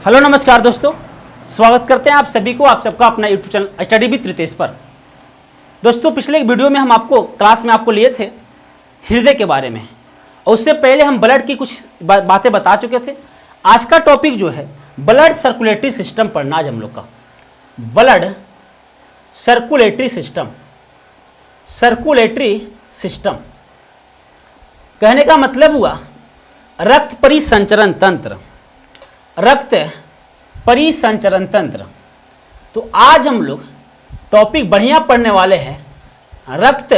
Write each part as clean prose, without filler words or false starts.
Hello नमस्कार दोस्तों, स्वागत करते हैं आप सभी को, आप सबका अपना YouTube channel study with Ritesh पर। दोस्तों पिछले एक वीडियो में हम आपको क्लास में आपको लिए थे हृदय के बारे में, और उससे पहले हम ब्लड की कुछ बातें बता चुके थे। आज का टॉपिक जो है ब्लड सर्कुलेटरी सिस्टम पढ़ना आज हम लोग का। Blood circulatory system, circulatory system कहने का मतलब हुआ रक्त परिसंचरण तंत्र, रक्त परिसंचरण तंत्र। तो आज हम लोग टॉपिक बढ़िया पढ़ने वाले हैं रक्त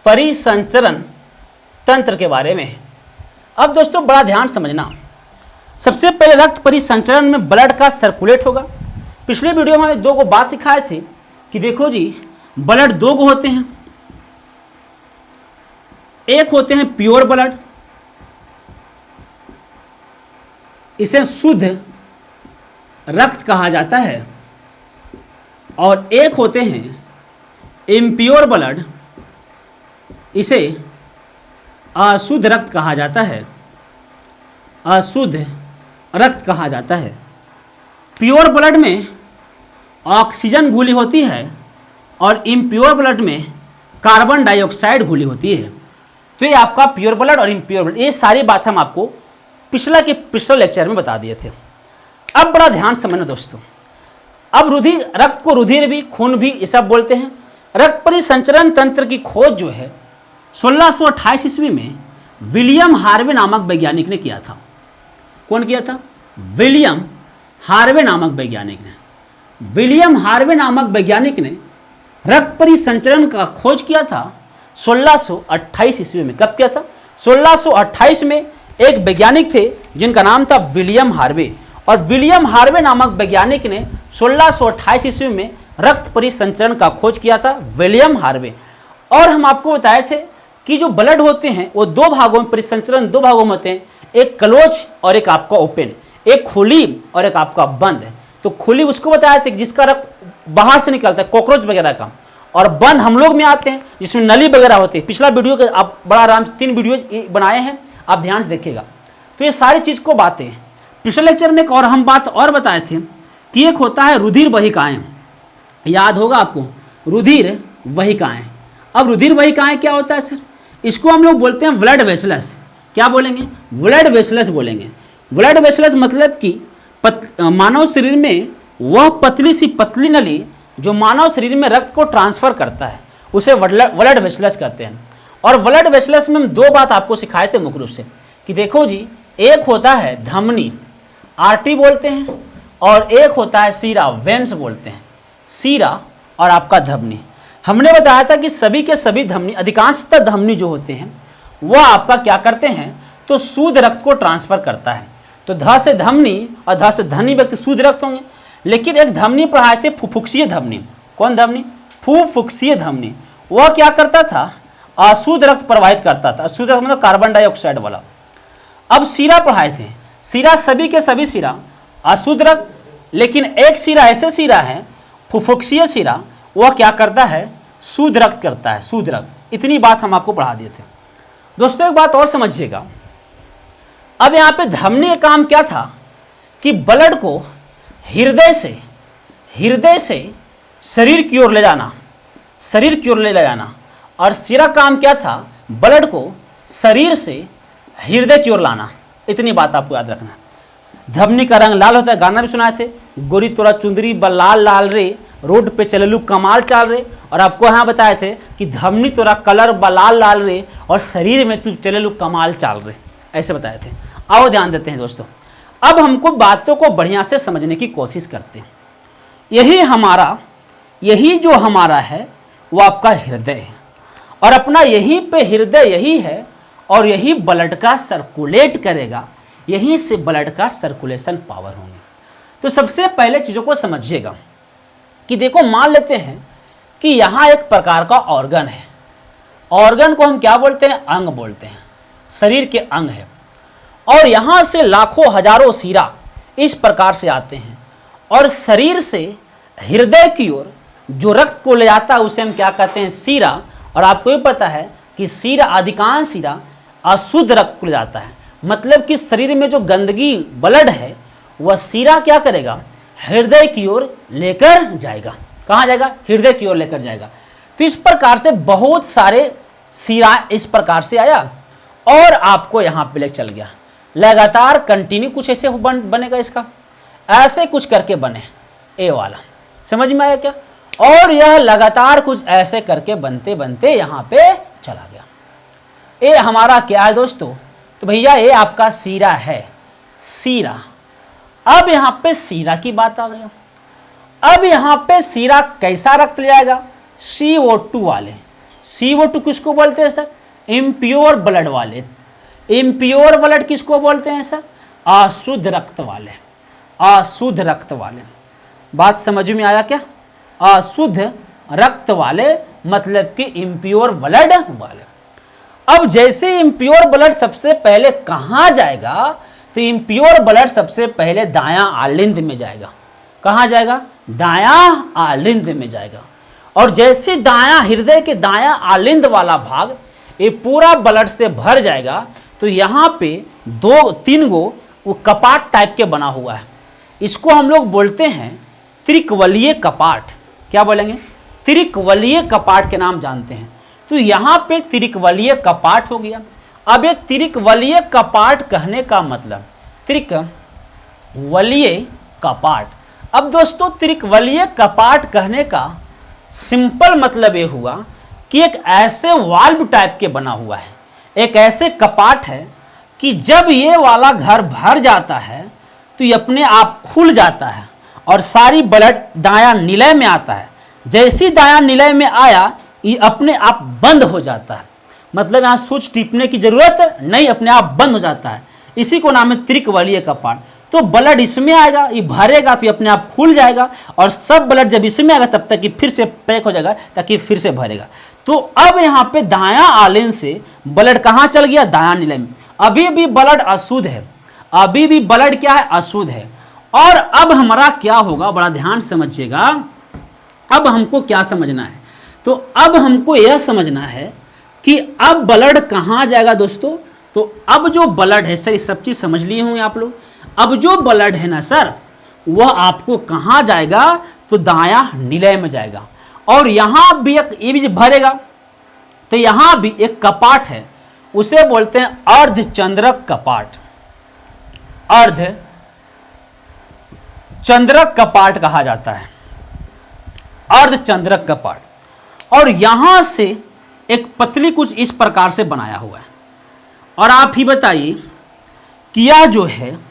परिसंचरण तंत्र के बारे में। अब दोस्तों बड़ा ध्यान समझना, सबसे पहले रक्त परिसंचरण में ब्लड का सर्कुलेट होगा। पिछले वीडियो में हमें दो को बात सिखाए थे कि देखो जी ब्लड दो को होते हैं, एक होते हैं प्योर ब्लड, इसे शुद्ध रक्त कहा जाता है, और एक होते हैं इम्प्योर ब्लड, इसे अशुद्ध रक्त कहा जाता है, अशुद्ध रक्त कहा जाता है। प्योर ब्लड में ऑक्सीजन घुली होती है और इम्प्योर ब्लड में कार्बन डाइऑक्साइड घुली होती है। तो ये आपका प्योर ब्लड और इम्प्योर ब्लड, ये सारी बात हम आपको पिछले लेक्चर में बता दिए थे। अब बड़ा ध्यान समझना दोस्तों, अब रुधिर, रक्त को रुधिर भी, खून भी ये सब बोलते हैं। रक्त परिसंचरण तंत्र की खोज जो है 1628 ईस्वी में विलियम हार्वे नामक वैज्ञानिक ने किया था। कौन किया था? विलियम हार्वे नामक वैज्ञानिक ने। विलियम हार्वे नामक वैज्ञानिक ने रक्त परिसंचरण का खोज किया था 1628 ईस्वी में। कब किया था? 1628 में एक वैज्ञानिक थे जिनका नाम था विलियम हार्वे, और विलियम हार्वे नामक वैज्ञानिक ने 1628 ईस्वी में रक्त परिसंचरण का खोज किया था, विलियम हार्वे। और हम आपको बताए थे कि जो ब्लड होते हैं वो दो भागों में, परिसंचरण दो भागों में होते हैं, एक क्लोज और एक आपका ओपन, एक खुली और एक आपका बंद है। तो खुली उसको बताया था जिसका रक्त बाहर से निकलता है, कॉकरोच वगैरह का, और बंद हम लोग में आते हैं जिसमें नली वगैरह होती है। पिछला वीडियो के आप बड़ा आराम से 3 वीडियो बनाए हैं, आप ध्यान से देखिएगा। तो ये सारी चीज़ को बातें पिछले लेक्चर में एक और हम बात और बताए थे कि एक होता है रुधिर वहिकाएं, याद होगा आपको, रुधिर वहिकाएं। अब रुधिर वहिकाएं क्या होता है सर? इसको हम लोग बोलते हैं ब्लड वेसलस। क्या बोलेंगे? ब्लड वेसलस बोलेंगे। ब्लड वेसलस मतलब कि मानव शरीर में वह पतली सी पतली नली जो मानव शरीर में रक्त को ट्रांसफर करता है उसे ब्लड वेसलस कहते हैं। और ब्लड वेसलस में हम दो बात आपको सिखाए थे मुख्य रूप से कि देखो जी, एक होता है धमनी, आर्टरी बोलते हैं, और एक होता है सीरा, वेन्स बोलते हैं। सीरा और आपका धमनी। हमने बताया था कि सभी के सभी धमनी, अधिकांशतः धमनी जो होते हैं वह आपका क्या करते हैं, तो शुद्ध रक्त को ट्रांसफर करता है। तो ध से धमनी और ध से धनी व्यक्ति शुद्ध रक्त होंगे। लेकिन एक धमनी पढ़ाए थे फुफ्फुसीय धमनी। कौन धमनी? फुफ्फुसीय धमनी। वह क्या करता था? अशुद्ध रक्त प्रवाहित करता था। अशुद्ध रक्त मतलब कार्बन डाइऑक्साइड वाला। अब सीरा पढ़ाए थे। सीरा सभी के सभी सीरा अशुद्ध रक्त, लेकिन एक सीरा ऐसे सीरा है फुफ्फुसीय सीरा, वह क्या करता है? शुद्ध रक्त करता है, शुद्ध रक्त। इतनी बात हम आपको पढ़ा दिए थे। दोस्तों एक बात और समझिएगा, अब यहाँ पे धमनी का काम क्या था कि ब्लड को हृदय से शरीर की ओर ले जाना, शरीर की ओर ले जाना। और सीरा काम क्या था? ब्लड को शरीर से हृदय की ओर लाना। इतनी बात आपको याद रखना है। धमनी का रंग लाल होता है, गाना भी सुनाए थे, गोरी तोरा चुंदरी लाल लाल रे, रोड पे चललू कमाल चाल रे। और आपको यहाँ बताए थे कि धमनी तोरा कलर लाल लाल रे और शरीर में तू चललू कमाल चाल रे, ऐसे बताए थे। आओ ध्यान देते हैं दोस्तों, अब हमको बातों को बढ़िया से समझने की कोशिश करते हैं। यही जो हमारा है वो आपका हृदय है, और अपना यहीं पे हृदय यही है, और यही ब्लड का सर्कुलेट करेगा, यहीं से ब्लड का सर्कुलेशन पावर होंगे। तो सबसे पहले चीज़ों को समझिएगा कि देखो, मान लेते हैं कि यहाँ एक प्रकार का ऑर्गन है। ऑर्गन को हम क्या बोलते हैं? अंग बोलते हैं, शरीर के अंग है। और यहाँ से लाखों हजारों सीरा इस प्रकार से आते हैं, और शरीर से हृदय की ओर जो रक्त को ले जाता है उसे हम क्या कहते हैं? सीरा। और आपको भी पता है कि सीरा, अधिकांश सीरा अशुद्ध रक्त को ले जाता है। मतलब कि शरीर में जो गंदगी ब्लड है वह सीरा क्या करेगा, हृदय की ओर लेकर जाएगा। कहाँ जाएगा, हृदय की ओर लेकर जाएगा। तो इस प्रकार से बहुत सारे सीरा इस प्रकार से आया और आपको यहाँ पे लेकर चल गया। लगातार कंटिन्यू कुछ ऐसे बनेगा, इसका ऐसे कुछ करके बने ए वाला, समझ में आया क्या। और यह लगातार कुछ ऐसे करके बनते बनते यहाँ पे चला गया। ए हमारा क्या है दोस्तों, तो भैया ये आपका सीरा है, सीरा। अब यहाँ पे सीरा की बात आ गया। अब यहाँ पे सीरा कैसा रक्त ले जाएगा, CO2 वाले। CO2 किसको बोलते हैं सर, इम्प्योर ब्लड वाले। इम्प्योर ब्लड किसको बोलते हैं सर, अशुद्ध रक्त वाले, अशुद्ध रक्त वाले। बात समझ में आया क्या, अशुद्ध रक्त वाले मतलब कि इम्प्योर ब्लड वाले। अब जैसे इम्प्योर ब्लड सबसे पहले कहाँ जाएगा, तो इम्प्योर ब्लड सबसे पहले दायां आलिंद में जाएगा। कहाँ जाएगा, दायां आलिंद में जाएगा। और जैसे दायां हृदय के दायां आलिंद वाला भाग ये पूरा ब्लड से भर जाएगा, तो यहाँ पे 2-3 गो वो कपाट टाइप के बना हुआ है। इसको हम लोग बोलते हैं त्रिकवलीय कपाट। क्या बोलेंगे, त्रिकवलीय कपाट के नाम जानते हैं। तो यहाँ पे त्रिकवलीय कपाट हो गया। अब ये त्रिकवलीय कपाट कहने का मतलब त्रिकवलीय कपाट। अब दोस्तों त्रिकवलीय कपाट कहने का सिंपल मतलब ये हुआ कि एक ऐसे वाल्व टाइप के बना हुआ है, एक ऐसे कपाट है कि जब ये वाला घर भर जाता है तो ये अपने आप खुल जाता है और सारी ब्लड दायां निलय में आता है। जैसी दायां निलय में आया ये अपने आप बंद हो जाता है, मतलब यहाँ स्विच टिपने की जरूरत नहीं, अपने आप बंद हो जाता है। इसी को नाम है त्रिकवलीय कपाट। तो ब्लड इसमें आएगा, ये भरेगा तो ये अपने आप खुल जाएगा और सब ब्लड जब इसमें आएगा तब तक कि फिर से पैक हो जाएगा ताकि फिर से भरेगा। तो अब यहाँ पे दायां आलिंद से ब्लड कहाँ चल गया, दायां निलय में। अभी भी ब्लड अशुद्ध है, अभी भी ब्लड क्या है, अशुद्ध है। और अब हमारा क्या होगा, बड़ा ध्यान समझिएगा। अब हमको क्या समझना है, तो अब हमको यह समझना है कि अब ब्लड कहाँ जाएगा दोस्तों। तो अब जो ब्लड है सर, ये सब चीज समझ लिए होंगे आप लोग। अब जो ब्लड है ना सर, वह आपको कहाँ जाएगा, तो दायां निलय में जाएगा। और यहाँ भी एक ये भी भरेगा, तो यहाँ भी एक कपाट है, उसे बोलते हैं अर्धचंद्रक कपाट। अर्धचंद्रक कपाट कहा जाता है, अर्धचंद्रक कपाट। और यहां से एक पतली कुछ इस प्रकार से बनाया हुआ है। और आप ही बताइए कि यह जो है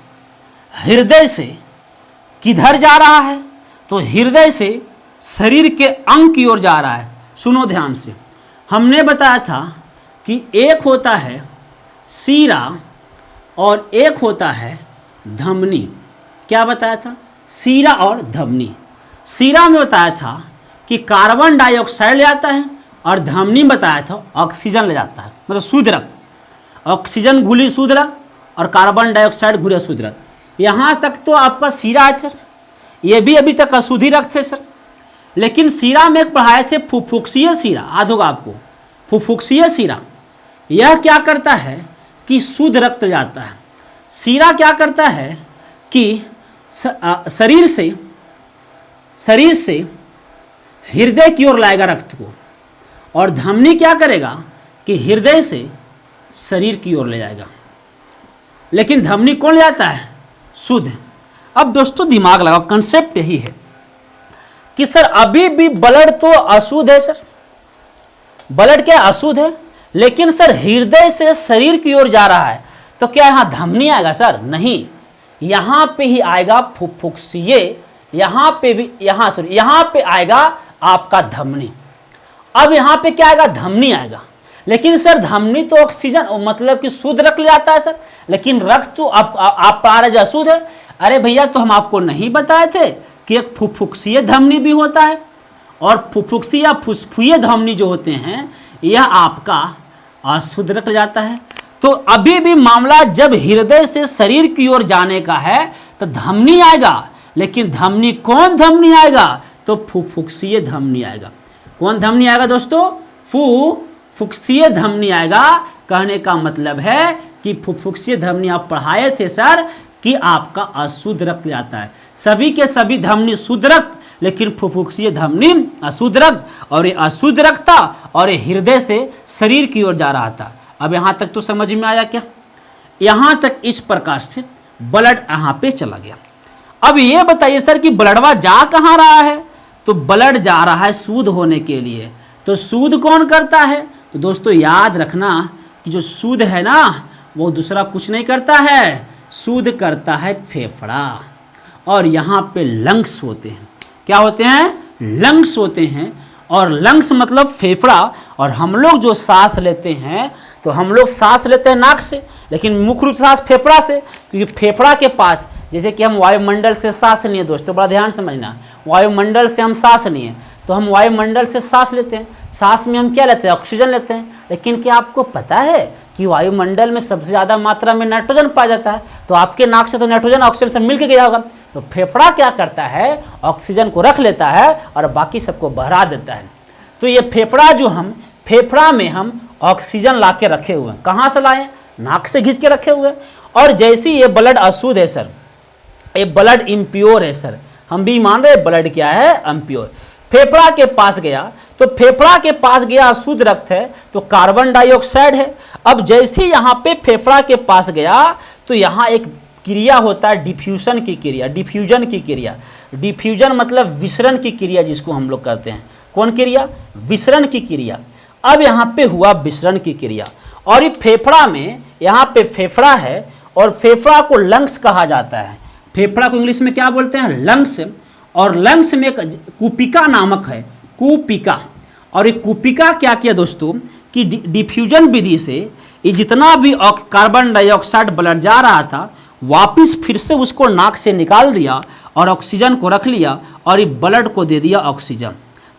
हृदय से किधर जा रहा है, तो हृदय से शरीर के अंग की ओर जा रहा है। सुनो ध्यान से, हमने बताया था कि एक होता है सीरा और एक होता है धमनी। क्या बताया था, सीरा और धमनी। सीरा में बताया था कि कार्बन डाइऑक्साइड ले जाता है और धमनी बताया था ऑक्सीजन ले जाता है, मतलब शुद्ध रक्त। ऑक्सीजन घुली शुद्ध रक्त और कार्बन डाइऑक्साइड घुले शुद्ध रक्त। यहाँ तक तो आपका सीरा है सर, ये भी अभी तक अशुद्ध ही रक्त है सर। लेकिन सीरा में पढ़ाए थे फुफ्फुसीय सीरा, याद होगा आपको, फुफ्फुसीय सीरा। यह क्या करता है कि शुद्ध रक्त जाता है। सीरा क्या करता है कि शरीर से हृदय की ओर लाएगा रक्त को, और धमनी क्या करेगा कि हृदय से शरीर की ओर ले जाएगा। लेकिन धमनी कौन ले जाता है, शुद्ध। अब दोस्तों दिमाग लगाओ, कंसेप्ट यही है कि सर अभी भी ब्लड तो अशुद्ध है सर, ब्लड क्या अशुद्ध है, लेकिन सर हृदय से शरीर की ओर जा रहा है, तो क्या यहाँ धमनी आएगा सर, नहीं। यहाँ पे ही आएगा फुफ्फुसीय, यहाँ पे भी, यहाँ पे आएगा आपका धमनी। अब यहाँ पे क्या आएगा, धमनी आएगा। लेकिन सर धमनी तो ऑक्सीजन मतलब कि शुद्ध रक्त ले जाता है सर, लेकिन रक्त तो आप पा रहे अशुद्ध है। अरे भैया तो हम आपको नहीं बताए थे कि एक फुफ्फुसीय धमनी भी होता है, और फुफ्फुसीय या फुस्फुसीय धमनी जो होते हैं यह आपका अशुद्ध रक्त जाता है। तो अभी भी मामला जब हृदय से शरीर की ओर जाने का है तो धमनी आएगा, लेकिन धमनी कौन धमनी आएगा, तो फुफ्फुसीय धमनी आएगा। कौन धमनी आएगा दोस्तों, फुफ्फुसीय धमनी आएगा। कहने का मतलब है कि फुफ्फुसीय धमनी आप पढ़ाए थे सर कि कि आपका अशुद्ध रक्त जाता है। सभी के सभी धमनी शुद्ध रक्त, लेकिन फुफ्फुसीय धमनी अशुद्ध रक्त, और ये अशुद्ध रक्त था और ये हृदय से शरीर की ओर जा रहा था। अब यहाँ तक तो समझ में आया क्या? यहाँ तक इस प्रकार से ब्लड यहाँ पे चला गया। अब ये बताइए सर कि ब्लडवा जा कहाँ रहा है? तो ब्लड जा रहा है शुद्ध होने के लिए। तो शुद्ध कौन करता है? तो दोस्तों याद रखना कि जो शुद्ध है ना वो दूसरा कुछ नहीं करता है, शुद्ध करता है फेफड़ा। और यहाँ पे लंग्स होते हैं। क्या होते हैं? लंग्स होते हैं। और लंग्स मतलब फेफड़ा। और हम लोग जो सांस लेते हैं तो हम लोग सांस लेते हैं नाक से, लेकिन मुख्य रूप से सांस फेफड़ा से, क्योंकि फेफड़ा के पास, जैसे कि हम वायुमंडल से सांस लिए दोस्तों, बड़ा ध्यान समझना, वायुमंडल से हम सांस लिए तो हम वायुमंडल से सांस लेते हैं। सांस में हम क्या लेते हैं? ऑक्सीजन लेते हैं। लेकिन क्या आपको पता है कि वायुमंडल में सबसे ज़्यादा मात्रा में नाइट्रोजन पाया जाता है? तो आपके नाक से तो नाइट्रोजन ऑक्सीजन से मिलकर गया होगा। तो फेफड़ा क्या करता है? ऑक्सीजन को रख लेता है और बाकी सबको बहरा देता है। तो ये फेफड़ा जो हम, फेफड़ा में हम ऑक्सीजन ला के रखे हुए हैं। कहाँ से लाए? नाक से घिस के रखे हुए हैं। और जैसे ये ब्लड अशुद्ध है सर, ये ब्लड इम्प्योर है सर, हम भी मान रहे ब्लड क्या है? इम्प्योर। फेफड़ा के पास गया तो फेफड़ा के पास गया अशुद्ध रक्त है तो कार्बन डाइऑक्साइड है। अब जैसे यहाँ पे फेफड़ा के पास गया तो यहाँ एक क्रिया होता है डिफ्यूजन की क्रिया। डिफ्यूजन की क्रिया, डिफ्यूजन मतलब विसरण की क्रिया जिसको हम लोग कहते हैं। कौन क्रिया? विसरण की क्रिया। अब यहाँ पे हुआ विसरण की क्रिया। और ये फेफड़ा में, यहाँ पे फेफड़ा है और फेफड़ा को लंग्स कहा जाता है। फेफड़ा को इंग्लिश में क्या बोलते हैं? लंग्स। और लंग्स में एक कूपिका नामक है, कूपिका। और ये कूपिका क्या किया दोस्तों कि डिफ्यूजन विधि से ये जितना भी कार्बन डाइऑक्साइड ब्लड जा रहा था वापस फिर से उसको नाक से निकाल दिया और ऑक्सीजन को रख लिया और ये ब्लड को दे दिया ऑक्सीजन।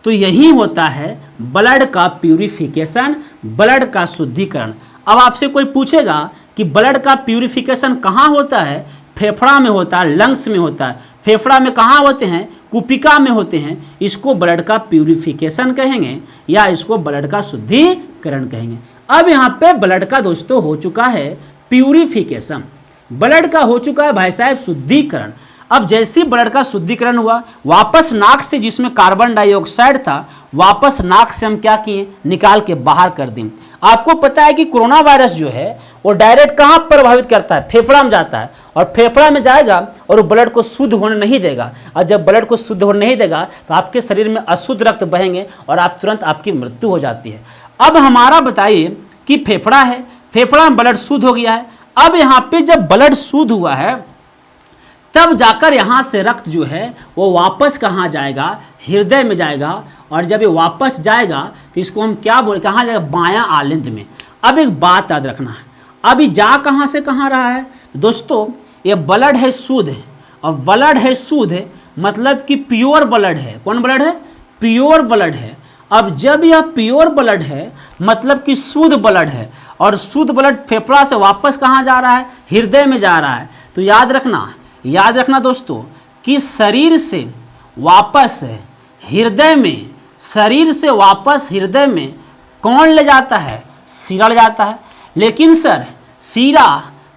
तो यही होता है ब्लड का प्यूरिफिकेशन, ब्लड का शुद्धिकरण। अब आपसे कोई पूछेगा कि ब्लड का प्यूरिफिकेशन कहाँ होता है? फेफड़ा में होता है, लंग्स में होता है। फेफड़ा में कहाँ होते हैं? कूपिका में होते हैं। इसको ब्लड का प्यूरिफिकेशन कहेंगे या इसको ब्लड का शुद्धिकरण कहेंगे। अब यहाँ पे ब्लड का दोस्तों हो चुका है प्यूरिफिकेशन, ब्लड का हो चुका है भाई साहब शुद्धिकरण। अब जैसे ब्लड का शुद्धिकरण हुआ, वापस नाक से जिसमें कार्बन डाइऑक्साइड था वापस नाक से हम क्या किए? निकाल के बाहर कर दें। आपको पता है कि कोरोना वायरस जो है वो डायरेक्ट कहाँ प्रभावित करता है? फेफड़ा में जाता है। और फेफड़ा में जाएगा और वो ब्लड को शुद्ध होने नहीं देगा। और जब ब्लड को शुद्ध होने नहीं देगा तो आपके शरीर में अशुद्ध रक्त बहेंगे और आप तुरंत आपकी मृत्यु हो जाती है। अब हमारा बताइए कि फेफड़ा है, फेफड़ा में ब्लड शुद्ध हो गया है। अब यहाँ पे जब ब्लड शुद्ध हुआ है तब जाकर यहाँ से रक्त जो है वो वापस कहाँ जाएगा? हृदय में जाएगा। और जब ये वापस जाएगा तो इसको हम क्या बोले? कहाँ जाएगा? बायां आलिंद में। अब एक बात याद रखना है, अभी जा कहाँ से कहाँ रहा है दोस्तों? ये ब्लड है शुद्ध, और ब्लड है शुद्ध मतलब कि प्योर ब्लड है। कौन ब्लड है? प्योर ब्लड है। अब जब यह प्योर ब्लड है मतलब कि शुद्ध ब्लड है, और शुद्ध ब्लड फेफड़ा से वापस कहाँ जा रहा है? हृदय में जा रहा है। तो याद रखना दोस्तों कि शरीर से वापस हृदय में, शरीर से वापस हृदय में कौन ले जाता है? सीरा ले जाता है। लेकिन सर सीरा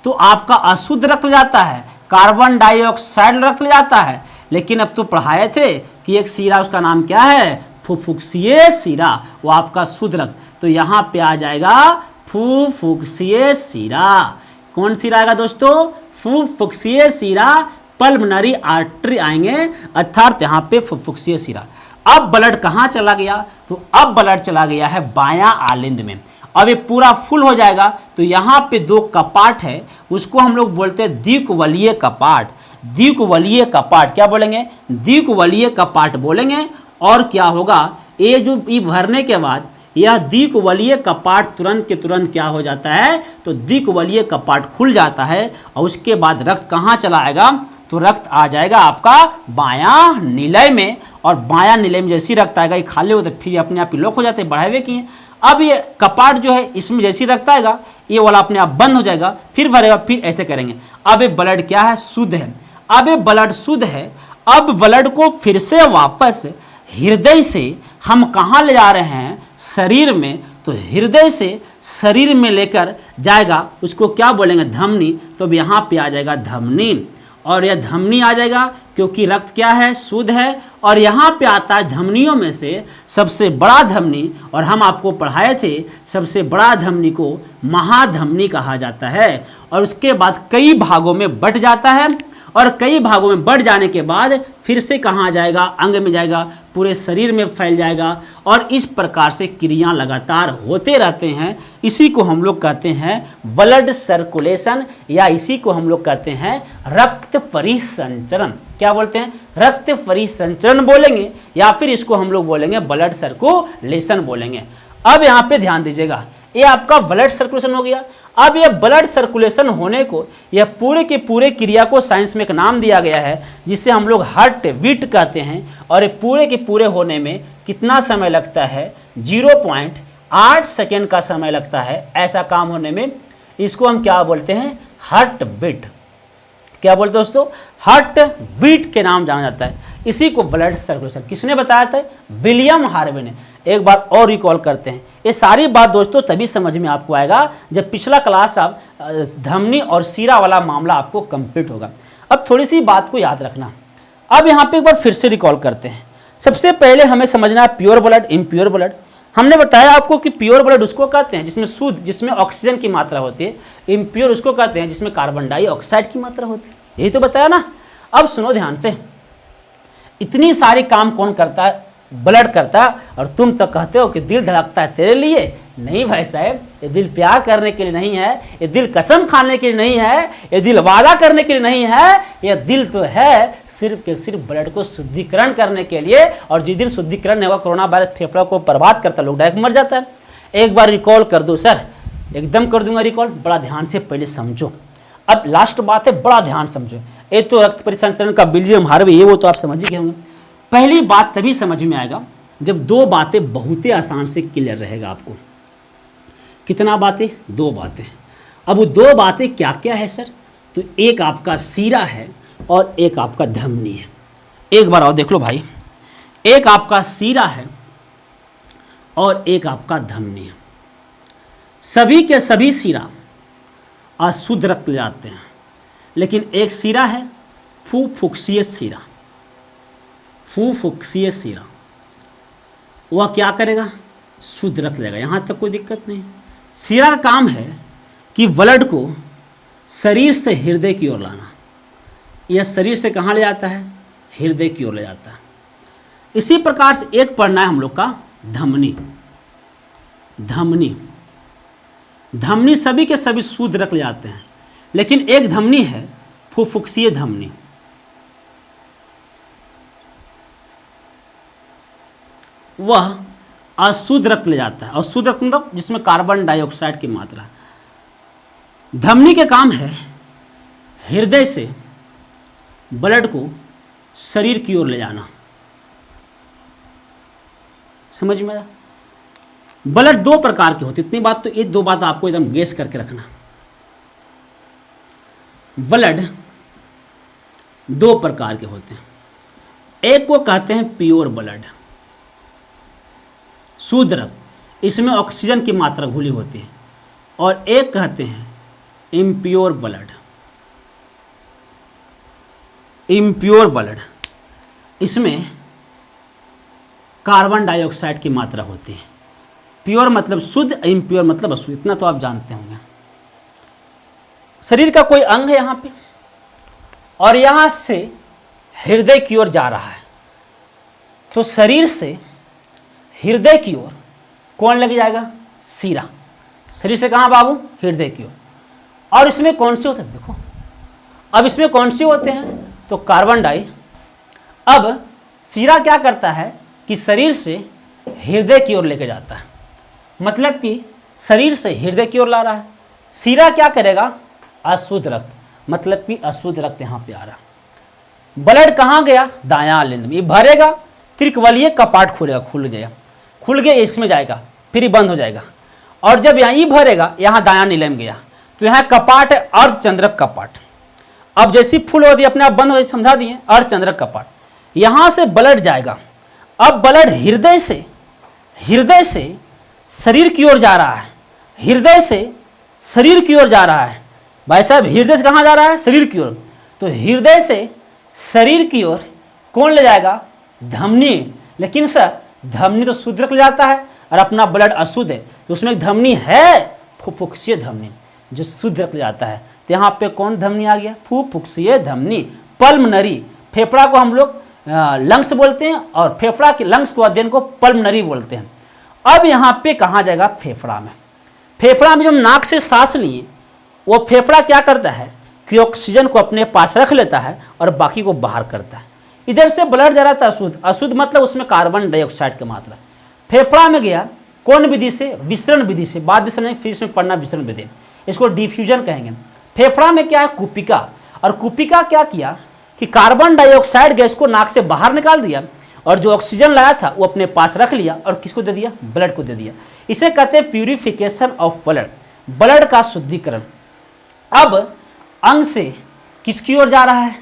तो आपका अशुद्ध रक्त ले जाता है, कार्बन डाइऑक्साइड रक्त ले जाता है। लेकिन अब तो पढ़ाए थे कि एक सीरा, उसका नाम क्या है? फुफ्फुसीय सीरा, वो आपका शुद्ध रक्त। तो यहाँ पे आ जाएगा फुफ्फुसीय सीरा। कौन सीरा आएगा दोस्तों? फुफ्फुसीय सीरा, पल्मोनरी आर्टरी आएंगे, अर्थात यहाँ पे फुफ्फुसीय सीरा। अब ब्लड कहाँ चला गया? तो अब ब्लड चला गया है बायां आलिंद में। अब ये पूरा फुल हो जाएगा तो यहाँ पे दो कपाट है, उसको हम लोग बोलते हैं द्विकवलीय कपाट। द्विकवलीय कपाट क्या बोलेंगे? द्विकवलीय कपाट बोलेंगे। और क्या होगा? ये जो भरने के बाद यह द्विकवलीय कपाट तुरंत के तुरंत क्या हो जाता है? तो द्विकवलीय कपाट खुल जाता है और उसके बाद रक्त कहाँ चला आएगा? तो रक्त आ जाएगा आपका बायां निलय में। और बायां निलय में जैसी रक्त आएगा, ये खाली होते फिर अपने आप लॉक हो जाते, बढ़ाए हुए किए। अब ये कपाट जो है इसमें जैसी रक्त आएगा ये वाला अपने आप बंद हो जाएगा, फिर भरेगा, फिर ऐसे करेंगे। अब ये ब्लड क्या है? शुद्ध है। अब ये ब्लड शुद्ध है। अब ब्लड को फिर से वापस हृदय से हम कहाँ ले जा रहे हैं? शरीर में तो हृदय से शरीर में लेकर जाएगा, उसको क्या बोलेंगे, धमनी। तो अब यहाँ पे आ जाएगा धमनी, और यह धमनी आ जाएगा क्योंकि रक्त क्या है, शुद्ध है। और यहाँ पे आता है धमनियों में से सबसे बड़ा धमनी, और हम आपको पढ़ाए थे सबसे बड़ा धमनी को महाधमनी कहा जाता है। और उसके बाद कई भागों में बंट जाता है, और कई भागों में बढ़ जाने के बाद फिर से कहाँ जाएगा, अंग में जाएगा, पूरे शरीर में फैल जाएगा। और इस प्रकार से क्रियाएं लगातार होते रहते हैं। इसी को हम लोग कहते हैं ब्लड सर्कुलेशन, या इसी को हम लोग कहते हैं रक्त परिसंचरण। क्या बोलते हैं, रक्त परिसंचरण बोलेंगे, या फिर इसको हम लोग बोलेंगे ब्लड सर्कुलेशन बोलेंगे। अब यहाँ पे ध्यान दीजिएगा, ये आपका ब्लड सर्कुलेशन हो गया। अब ये ब्लड सर्कुलेशन होने को, यह पूरे के पूरे क्रिया को साइंस में एक नाम दिया गया है जिसे हम लोग हार्ट बीट कहते हैं। और ये पूरे के पूरे होने में कितना समय लगता है, 0.8 सेकेंड का समय लगता है ऐसा काम होने में। इसको हम क्या बोलते हैं, हार्ट बीट। क्या बोलते हैं दोस्तों, हार्ट बीट के नाम जाना जाता है। इसी को ब्लड सर्कुलेशन किसने बताया था, विलियम हार्वे ने। एक बार और रिकॉल करते हैं, ये सारी बात दोस्तों तभी समझ में आपको आएगा जब पिछला क्लास आप धमनी और सीरा वाला मामला आपको कंप्लीट होगा। अब थोड़ी सी बात को याद रखना। अब यहाँ पे एक बार फिर से रिकॉल करते हैं। सबसे पहले हमें समझना है प्योर ब्लड, इम्प्योर ब्लड। हमने बताया आपको कि प्योर ब्लड उसको कहते हैं जिसमें शुद्ध, जिसमें ऑक्सीजन की मात्रा होती है। इम्प्योर उसको कहते हैं जिसमें कार्बन डाइऑक्साइड की मात्रा होती है। यही तो बताया ना। अब सुनो ध्यान से, इतनी सारी काम कौन करता है, ब्लड करता है। और तुम तो कहते हो कि दिल धड़कता है तेरे लिए। नहीं भाई साहब, ये दिल प्यार करने के लिए नहीं है, ये दिल कसम खाने के लिए नहीं है, ये दिल वादा करने के लिए नहीं है। ये दिल तो है सिर्फ के सिर्फ ब्लड को शुद्धिकरण करने के लिए। और जिस दिन शुद्धिकरण नहीं होगा, कोरोना वायरस फेफड़ा को बर्बाद करता है, लोग डायरेक्ट मर जाता है। एक बार रिकॉल कर दो सर, एकदम कर दूंगा रिकॉल, बड़ा ध्यान से पहले समझो। अब लास्ट बात है, बड़ा ध्यान समझो। ये तो रक्त परिसंचरण का विलियम हार्वे, ये वो तो आप समझ ही गए होंगे। पहली बात तभी समझ में आएगा जब दो बातें बहुत ही आसान से क्लियर रहेगा आपको। कितना बातें, दो बातें। अब वो दो बातें क्या क्या है सर, तो एक आपका सीरा है और एक आपका धमनी है। एक बार और देख लो भाई, एक आपका सीरा है और एक आपका धमनी है। सभी के सभी सीरा अशुद्ध रक्त ले जाते हैं, लेकिन एक सीरा है फुफ्फुसीय सीरा। फुफ्फुसीय सीरा वह क्या करेगा, शुद्ध रक्त लेगा, यहाँ तक कोई दिक्कत नहीं। सीरा का काम है कि ब्लड को शरीर से हृदय की ओर लाना। यह शरीर से कहाँ ले जाता है, हृदय की ओर ले जाता है। इसी प्रकार से एक पढ़ना है हम लोग का धमनी। धमनी, धमनी सभी के सभी शुद्ध रक्त ले जाते हैं, लेकिन एक धमनी है फुफ्फुसीय धमनी। वह अशुद्ध रक्त ले जाता है। अशुद्ध रक्त मतलब जिसमें कार्बन डाइऑक्साइड की मात्रा। धमनी के काम है हृदय से ब्लड को शरीर की ओर ले जाना। समझ में आया। ब्लड दो प्रकार के होते, इतनी बात तो, ये दो बात आपको एकदम गेस करके रखना। ब्लड दो प्रकार के होते हैं। एक को कहते हैं प्योर ब्लड, शुद्ध रक्त, इसमें ऑक्सीजन की मात्रा घुली होती है। और एक कहते हैं इम्प्योर ब्लड। इम्प्योर ब्लड, इसमें कार्बन डाइऑक्साइड की मात्रा होती है। प्योर मतलब शुद्ध, इम्प्योर मतलब अशुद्ध, इतना तो आप जानते होंगे। शरीर का कोई अंग है यहाँ पे, और यहाँ से हृदय की ओर जा रहा है, तो शरीर से हृदय की ओर कौन लेके जाएगा, सीरा। शरीर से कहाँ बाबू, हृदय की ओर। और इसमें कौन से होते हैं, देखो अब इसमें कौन से होते हैं, तो कार्बन डाई। अब सीरा क्या करता है कि शरीर से हृदय की ओर लेके जाता है, मतलब कि शरीर से हृदय की ओर ला रहा है। सीरा क्या करेगा, अशुद्ध रक्त, मतलब कि अशुद्ध रक्त यहाँ पे आ रहा। ब्लड कहाँ गया, दायां लिंब में, ये भरेगा, त्रिकवलीय कपाट खुलेगा, खुल गया, इसमें जाएगा, फिर बंद हो जाएगा। और जब यहाँ भरेगा, यहाँ दायां नीलम गया, तो यहाँ कपाट है अर्धचंद्रक कपाट। अब जैसी फुल होती है अपने आप बंद हो, समझा दिए, अर्धचंद्रक कपाट। यहाँ से ब्लड जाएगा। अब ब्लड हृदय से शरीर की ओर जा रहा है, हृदय से शरीर की ओर जा रहा है। भाई साहब हृदय से कहाँ जा रहा है? शरीर की ओर। तो हृदय से शरीर की ओर कौन ले जाएगा? धमनी। लेकिन सर धमनी तो शुद्ध रक्त ले जाता है और अपना ब्लड अशुद्ध है, तो उसमें एक धमनी है फुफ्फुसीय धमनी जो शुद्ध रक्त ले जाता है। तो यहाँ पे कौन धमनी आ गया? फुफ्फुसीय धमनी, पल्मनरी। फेफड़ा को हम लोग लंग्स बोलते हैं और फेफड़ा के लंग्स को अध्ययन को पल्मनरी बोलते हैं। अब यहाँ पे कहाँ जाएगा? फेफड़ा में। फेफड़ा में जब नाक से सांस लिए वो फेफड़ा क्या करता है कि ऑक्सीजन को अपने पास रख लेता है और बाकी को बाहर करता है। इधर से ब्लड जा रहा था अशुद्ध, अशुद्ध मतलब उसमें कार्बन डाइऑक्साइड की मात्रा। फेफड़ा में गया कौन विधि से? विसरण विधि से। बाद में समझेंगे, फिर इसमें पढ़ना विसरण विधि, इसको डिफ्यूजन कहेंगे। फेफड़ा में क्या है? कुपिका। और कुपिका क्या किया कि कार्बन डाइऑक्साइड गैस को नाक से बाहर निकाल दिया और जो ऑक्सीजन लाया था वो अपने पास रख लिया और किसको दे दिया? ब्लड को दे दिया। इसे कहते हैं प्यूरिफिकेशन ऑफ ब्लड, ब्लड का शुद्धिकरण। अब अंग से किसकी ओर जा रहा है?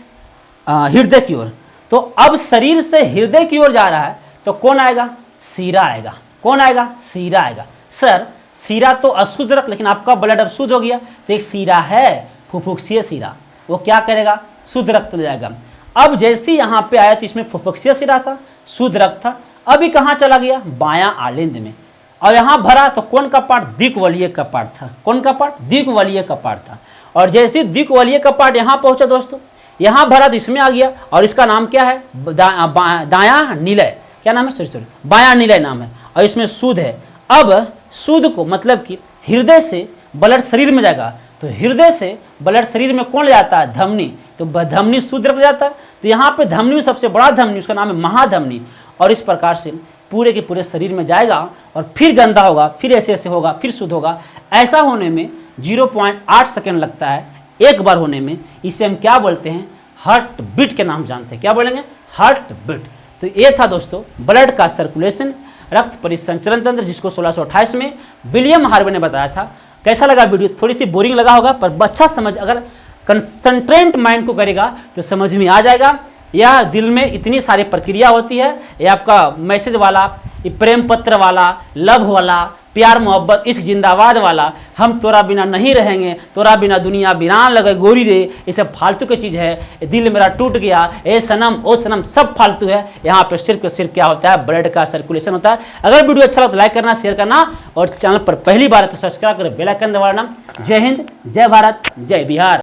हृदय की ओर। तो अब शरीर से हृदय की ओर जा रहा है तो कौन आएगा? सीरा आएगा। कौन आएगा? सीरा आएगा। सर सीरा तो अशुद्ध रक्त, लेकिन आपका ब्लड अब शुद्ध हो गया, तो एक सीरा है फुफ्फुसीय सीरा, वो क्या करेगा? शुद्ध रक्त ले जाएगा। अब जैसे यहाँ पे आया तो इसमें फुफ्फुसीय सीरा था, शुद्ध रक्त था। अभी कहाँ चला गया? बायां आलिंद में। और यहाँ भरा तो कौन का पार्ट? द्विकवलीय का पार्ट था। कौन का पार्ट? द्विकवलीय का पार्ट था। और जैसे द्विकवलीय का पार्ट यहाँ पहुंचा दोस्तों, यहाँ भरा तो इसमें आ गया और इसका नाम क्या है? दायां निलय। क्या नाम है? सॉरी बायां निलय नाम है और इसमें शुद्ध है। अब शुद्ध को मतलब कि हृदय से ब्लड शरीर में जाएगा, तो हृदय से ब्लड शरीर में कौन ले जाता है? धमनी। तो धमनी शुद्ध रक्त जाता है। तो यहाँ पे धमनी में सबसे बड़ा धमनी, उसका नाम है महाधमनी। और इस प्रकार से पूरे के पूरे शरीर में जाएगा और फिर गंदा होगा, फिर ऐसे ऐसे होगा, फिर शुद्ध होगा। ऐसा होने में 0.8 सेकेंड लगता है एक बार होने में। इसे हम क्या बोलते हैं? हार्ट बीट के नाम जानते हैं। क्या बोलेंगे? Heart beat. तो ये था दोस्तों ब्लड का सर्कुलेशन, रक्त परिसंचरण तंत्र, जिसको 1628 में विलियम हार्वे ने बताया था। कैसा लगा वीडियो? थोड़ी सी बोरिंग लगा होगा पर अच्छा समझ, अगर कंसंट्रेट माइंड को करेगा तो समझ में आ जाएगा। यह दिल में इतनी सारी प्रक्रिया होती है, ये आपका मैसेज वाला, ये प्रेम पत्र वाला, लव वाला, प्यार मोहब्बत, इश्क जिंदाबाद वाला, हम तोरा बिना नहीं रहेंगे, तोरा बिना दुनिया बिरान लगे गोरी रे, ये सब फालतू की चीज़ है। दिल मेरा टूट गया, ए सनम ओ सनम, सब फालतू है। यहाँ पे सिर्फ क्या होता है? ब्लड का सर्कुलेशन होता है। अगर वीडियो अच्छा लगा तो लाइक करना, शेयर करना और चैनल पर पहली बार है तो सब्सक्राइब कर बेल आइकन दबाना। जय हिंद, जय भारत, जय बिहार।